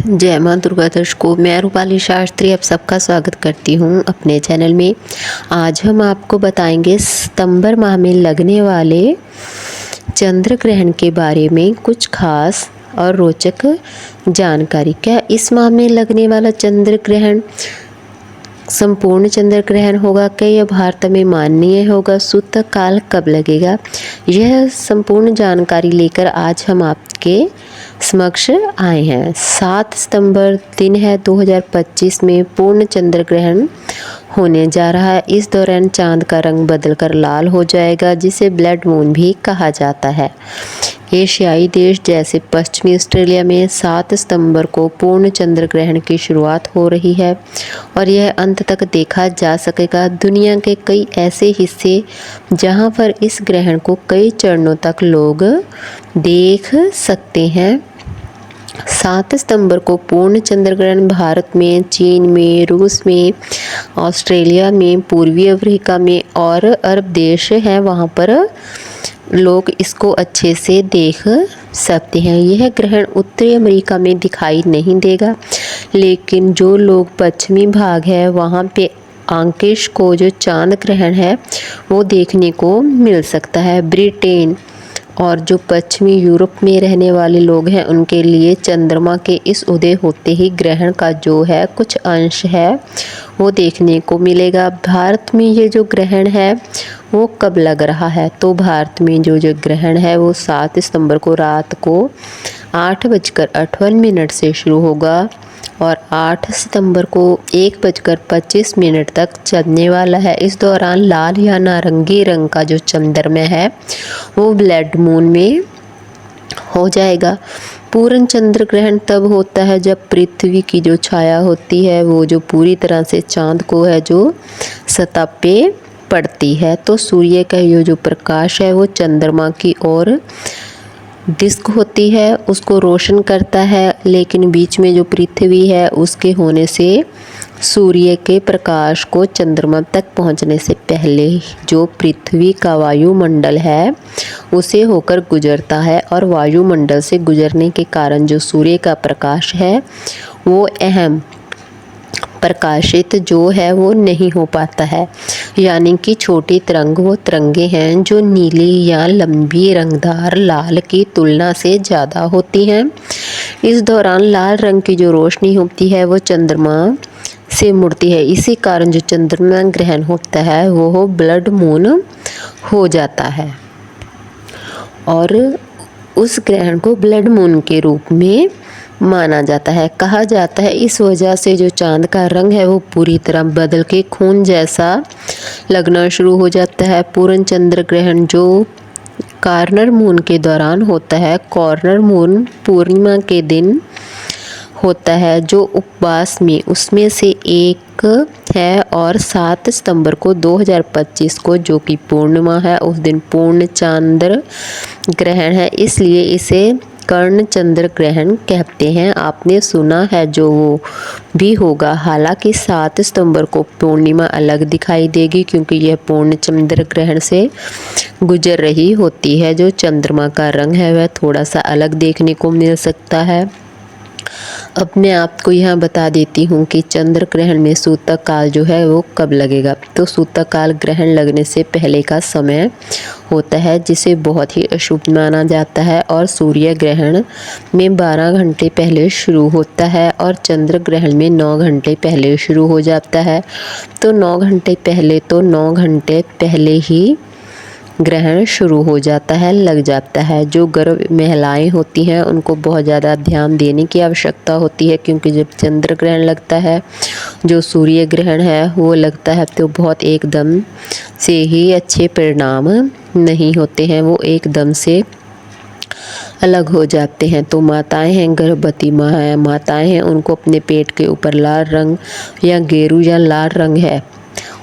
जय माँ दुर्गा दर्शकों, मैं रूपाली शास्त्री आप सबका स्वागत करती हूँ अपने चैनल में। आज हम आपको बताएंगे सितंबर माह में लगने वाले चंद्र ग्रहण के बारे में कुछ खास और रोचक जानकारी। क्या इस माह में लगने वाला चंद्र ग्रहण संपूर्ण चंद्र ग्रहण होगा? क्या यह भारत में माननीय होगा? सूतक काल कब लगेगा? यह संपूर्ण जानकारी लेकर आज हम आपके समक्ष आए हैं। 7 सितंबर दिन है 2025 में पूर्ण चंद्र ग्रहण होने जा रहा है। इस दौरान चांद का रंग बदलकर लाल हो जाएगा, जिसे ब्लड मून भी कहा जाता है। एशियाई देश जैसे पश्चिमी ऑस्ट्रेलिया में 7 सितंबर को पूर्ण चंद्र ग्रहण की शुरुआत हो रही है और यह अंत तक देखा जा सकेगा। दुनिया के कई ऐसे हिस्से जहां पर इस ग्रहण को कई चरणों तक लोग देख सकते हैं। 7 सितंबर को पूर्ण चंद्र ग्रहण भारत में, चीन में, रूस में, ऑस्ट्रेलिया में, पूर्वी अफ्रीका में और अरब देश हैं, वहाँ पर लोग इसको अच्छे से देख सकते हैं। यह ग्रहण उत्तरी अमेरिका में दिखाई नहीं देगा, लेकिन जो लोग पश्चिमी भाग है वहाँ पे आंशिक को जो चांद ग्रहण है वो देखने को मिल सकता है। ब्रिटेन और जो पश्चिमी यूरोप में रहने वाले लोग हैं उनके लिए चंद्रमा के इस उदय होते ही ग्रहण का जो है कुछ अंश है वो देखने को मिलेगा। भारत में ये जो ग्रहण है वो कब लग रहा है? तो भारत में जो ग्रहण है वो 7 सितंबर को रात को 8:58 से शुरू होगा और 8 सितंबर को 1:25 तक चलने वाला है। इस दौरान लाल या नारंगी रंग का जो चंद्रमा है वो ब्लड मून में हो जाएगा। पूर्ण चंद्र ग्रहण तब होता है जब पृथ्वी की जो छाया होती है वो जो पूरी तरह से चांद को है जो सतह पे पड़ती है, तो सूर्य का ये जो प्रकाश है वो चंद्रमा की ओर डिस्क होती है उसको रोशन करता है, लेकिन बीच में जो पृथ्वी है उसके होने से सूर्य के प्रकाश को चंद्रमा तक पहुंचने से पहले जो पृथ्वी का वायुमंडल है उसे होकर गुजरता है और वायुमंडल से गुजरने के कारण जो सूर्य का प्रकाश है वो अहम प्रकाशित जो है वो नहीं हो पाता है। यानी कि छोटी तरंग वो तरंगे हैं जो नीली या लंबी रंगदार लाल की तुलना से ज़्यादा होती हैं। इस दौरान लाल रंग की जो रोशनी होती है वो चंद्रमा से मुड़ती है। इसी कारण जो चंद्रमा ग्रहण होता है वो ब्लड मून हो जाता है और उस ग्रहण को ब्लड मून के रूप में माना जाता है। कहा जाता है इस वजह से जो चांद का रंग है वो पूरी तरह बदल के खून जैसा लगना शुरू हो जाता है। पूर्ण चंद्र ग्रहण जो कॉर्नर मून के दौरान होता है, कॉर्नर मून पूर्णिमा के दिन होता है जो उपवास में उसमें से एक है और 7 सितंबर को 2025 को जो कि पूर्णिमा है उस दिन पूर्ण चंद्र ग्रहण है, इसलिए इसे कर्ण चंद्र ग्रहण कहते हैं। आपने सुना है जो वो भी होगा। हालांकि 7 सितंबर को पूर्णिमा अलग दिखाई देगी क्योंकि यह पूर्ण चंद्र ग्रहण से गुजर रही होती है। जो चंद्रमा का रंग है वह थोड़ा सा अलग देखने को मिल सकता है। अब मैं आपको यहाँ बता देती हूँ कि चंद्र ग्रहण में सूतक काल जो है वो कब लगेगा। तो सूतक काल ग्रहण लगने से पहले का समय होता है जिसे बहुत ही अशुभ माना जाता है और सूर्य ग्रहण में 12 घंटे पहले शुरू होता है और चंद्र ग्रहण में 9 घंटे पहले शुरू हो जाता है। तो 9 घंटे पहले तो 9 घंटे पहले ही ग्रहण शुरू हो जाता है, लग जाता है। जो गर्भ महिलाएं होती हैं उनको बहुत ज़्यादा ध्यान देने की आवश्यकता होती है क्योंकि जब चंद्र ग्रहण लगता है, जो सूर्य ग्रहण है वो लगता है तो बहुत एकदम से ही अच्छे परिणाम नहीं होते हैं, वो एकदम से अलग हो जाते हैं। तो माताएं हैं, गर्भवती माताएं हैं, उनको अपने पेट के ऊपर लाल रंग या गेरू या लाल रंग है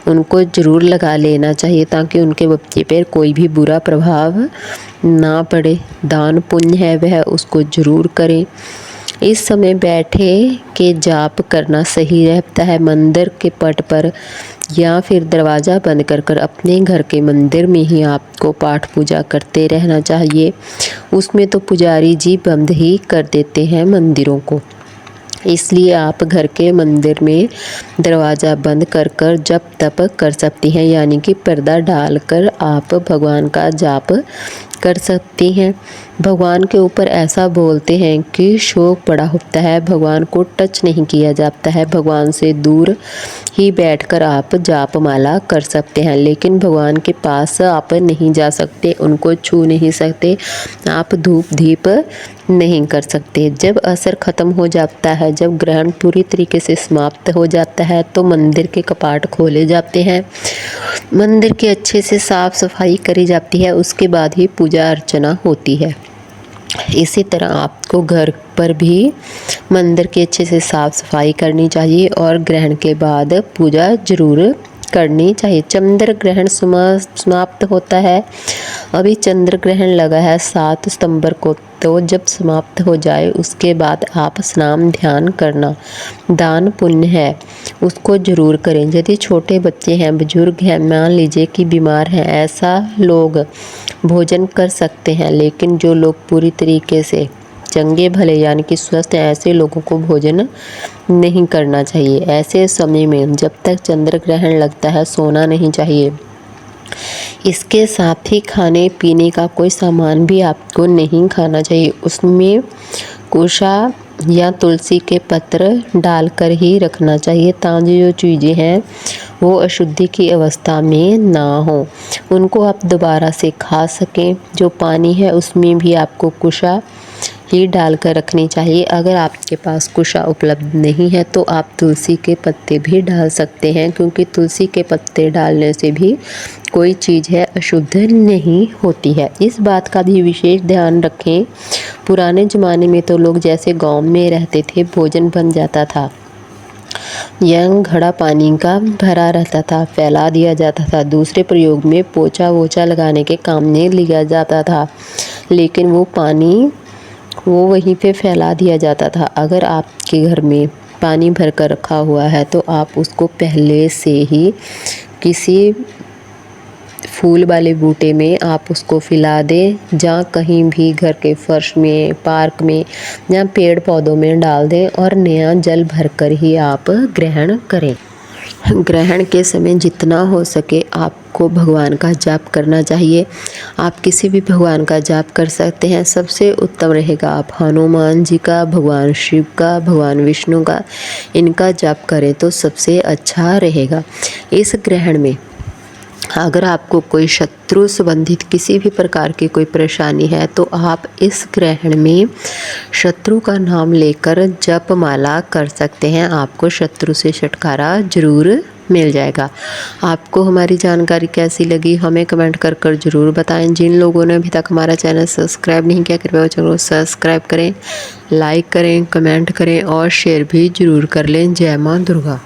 उनको ज़रूर लगा लेना चाहिए ताकि उनके बच्चे पर कोई भी बुरा प्रभाव ना पड़े। दान पुण्य है वह उसको ज़रूर करें। इस समय बैठे के जाप करना सही रहता है। मंदिर के पट पर या फिर दरवाज़ा बंद कर अपने घर के मंदिर में ही आपको पाठ पूजा करते रहना चाहिए। उसमें तो पुजारी जी बंद ही कर देते हैं मंदिरों को। इसलिए आप घर के मंदिर में दरवाज़ा बंद कर कर जप तप कर सकती हैं, यानी कि पर्दा डालकर आप भगवान का जाप कर सकती हैं। भगवान के ऊपर ऐसा बोलते हैं कि शोक बड़ा होता है, भगवान को टच नहीं किया जाता है, भगवान से दूर ही बैठकर आप जाप माला कर सकते हैं, लेकिन भगवान के पास आप नहीं जा सकते, उनको छू नहीं सकते, आप धूप दीप नहीं कर सकते। जब असर ख़त्म हो जाता है, जब ग्रहण पूरी तरीके से समाप्त हो जाता है, तो मंदिर के कपाट खोले जाते हैं, मंदिर की अच्छे से साफ़ सफाई करी जाती है, उसके बाद ही पूजा अर्चना होती है। इसी तरह आपको घर पर भी मंदिर की अच्छे से साफ़ सफाई करनी चाहिए और ग्रहण के बाद पूजा ज़रूर करनी चाहिए। चंद्र ग्रहण समाप्त होता है, अभी चंद्र ग्रहण लगा है 7 सितंबर को, तो जब समाप्त हो जाए उसके बाद आप स्नान ध्यान करना दान पुण्य है, उसको ज़रूर करें। यदि छोटे बच्चे हैं, बुजुर्ग हैं, मान लीजिए कि बीमार हैं, ऐसा लोग भोजन कर सकते हैं, लेकिन जो लोग पूरी तरीके से चंगे भले यानी कि स्वस्थ हैं, ऐसे लोगों को भोजन नहीं करना चाहिए। ऐसे समय में जब तक चंद्र ग्रहण लगता है सोना नहीं चाहिए। इसके साथ ही खाने पीने का कोई सामान भी आपको नहीं खाना चाहिए, उसमें कुशा या तुलसी के पत्र डालकर ही रखना चाहिए, ताकि जो चीज़ें हैं वो अशुद्धि की अवस्था में ना हो, उनको आप दोबारा से खा सकें। जो पानी है उसमें भी आपको कुशा ही डालकर रखनी चाहिए। अगर आपके पास कुशा उपलब्ध नहीं है तो आप तुलसी के पत्ते भी डाल सकते हैं, क्योंकि तुलसी के पत्ते डालने से भी कोई चीज़ है अशुद्ध नहीं होती है। इस बात का भी विशेष ध्यान रखें। पुराने ज़माने में तो लोग जैसे गांव में रहते थे, भोजन बन जाता था, यंग घड़ा पानी का भरा रहता था, फैला दिया जाता था, दूसरे प्रयोग में पोछा वोछा लगाने के काम में लिया जाता था, लेकिन वो पानी वो वहीं पे फैला दिया जाता था। अगर आपके घर में पानी भर कर रखा हुआ है तो आप उसको पहले से ही किसी फूल वाले बूटे में आप उसको फैला दें, जहाँ कहीं भी घर के फर्श में, पार्क में या पेड़ पौधों में डाल दें और नया जल भरकर ही आप ग्रहण करें। ग्रहण के समय जितना हो सके आपको भगवान का जाप करना चाहिए। आप किसी भी भगवान का जाप कर सकते हैं, सबसे उत्तम रहेगा आप हनुमान जी का, भगवान शिव का, भगवान विष्णु का, इनका जाप करें तो सबसे अच्छा रहेगा। इस ग्रहण में अगर आपको कोई शत्रु संबंधित किसी भी प्रकार की कोई परेशानी है तो आप इस ग्रहण में शत्रु का नाम लेकर जप माला कर सकते हैं, आपको शत्रु से छुटकारा जरूर मिल जाएगा। आपको हमारी जानकारी कैसी लगी हमें कमेंट कर कर ज़रूर बताएं। जिन लोगों ने अभी तक हमारा चैनल सब्सक्राइब नहीं किया, कृपया चैनल को सब्सक्राइब करें, लाइक करें, कमेंट करें और शेयर भी ज़रूर कर लें। जय माँ दुर्गा।